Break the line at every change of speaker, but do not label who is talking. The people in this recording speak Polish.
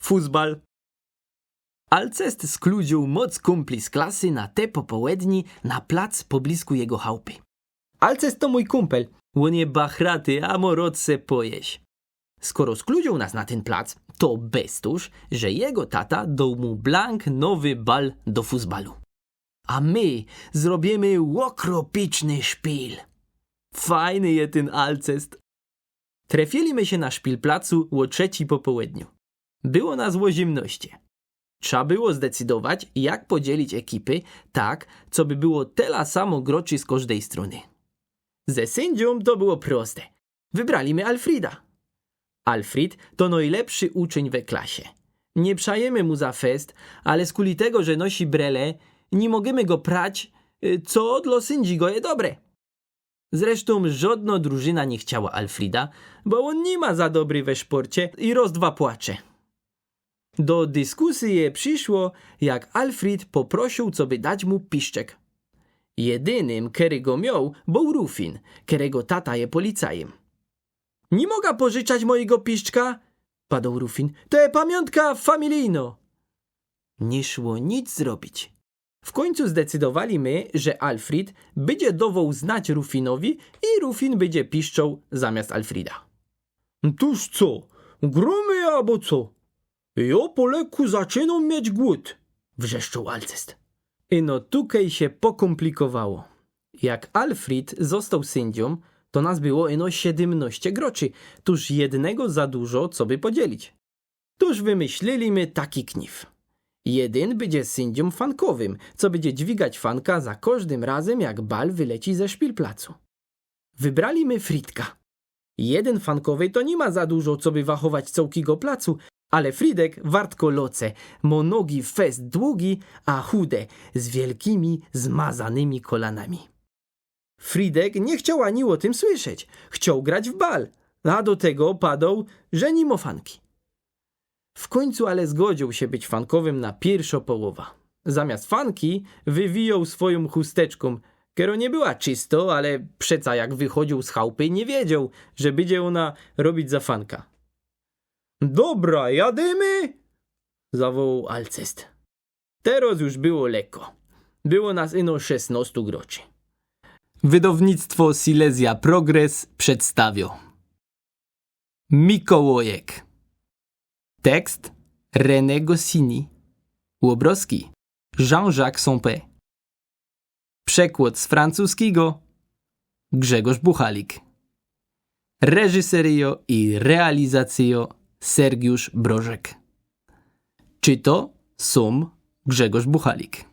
fuzbal. Alcest skludził moc kumpli z klasy na te popołedni na plac poblisku jego chałupy. Alcest to mój kumpel, on je bachraty, a morodce pojeść. Skoro skludził nas na ten plac, to bestuż, że jego tata dał mu blank nowy bal do fuzbalu. A my zrobimy łokropiczny szpil. Fajny je ten Alcest. Trefiliśmy się na szpilplacu o 3:00 po południu. Było nas o zimności. Trzeba było zdecydować, jak podzielić ekipy tak, co by było tyle samo groczy z każdej strony. Ze sędzią to było proste. Wybraliśmy Alfrida. Alfred to najlepszy uczeń we klasie. Nie przajemy mu za fest, ale z kuli tego, że nosi brele, nie możemy go prać, co dla sędziego je dobre. Zresztą żadna drużyna nie chciała Alfrida, bo on nie ma za dobry we szporcie i rozdwa płacze. Do dyskusji je przyszło, jak Alfred poprosił, co by dać mu piszczek. Jedynym, który go miał, był Rufin, którego tata je policajem. Nie mogę pożyczać mojego piszczka, padał Rufin. To jest pamiątka familijno. Nie szło nic zrobić. W końcu zdecydowaliśmy, że Alfred będzie dawał znać Rufinowi i Rufin będzie piszczał zamiast Alfrida. Tuż co? Gromy albo co? Ja po lekku zaczynam mieć głód, wrzeszczał Alcest. I no tukej się pokomplikowało. Jak Alfred został sędzią, to nas było ino 17 groczy, tuż jednego za dużo, co by podzielić. Tuż wymyśliliśmy taki knif. Jeden będzie sędzią fankowym, co będzie dźwigać fanka za każdym razem, jak bal wyleci ze szpilplacu. Wybraliśmy Fridka. Jeden fankowy to nie ma za dużo, co by wachować całkiego placu, ale Fridek wartko loce, mo nogi fest długi, a chude, z wielkimi, zmazanymi kolanami. Fridek nie chciał ani o tym słyszeć. Chciał grać w bal, a do tego padał, że nimo fanki. W końcu ale zgodził się być fankowym na pierwsza połowa. Zamiast fanki wywijał swoją chusteczką, która nie była czysto, ale przeca jak wychodził z chałupy nie wiedział, że będzie ona robić za fanka. Dobra, jademy? Zawołał Alcest. Teraz już było lekko. Było nas ino 16 groczy. Wydawnictwo Silesia Progress przedstawia Mikołajek. Tekst René Goscinny. Łobroski Jean-Jacques Sampé. Przekład z francuskiego Grzegorz Buchalik. Reżyserio i realizacjo Sergiusz Brożek. Czyto Grzegorz Buchalik.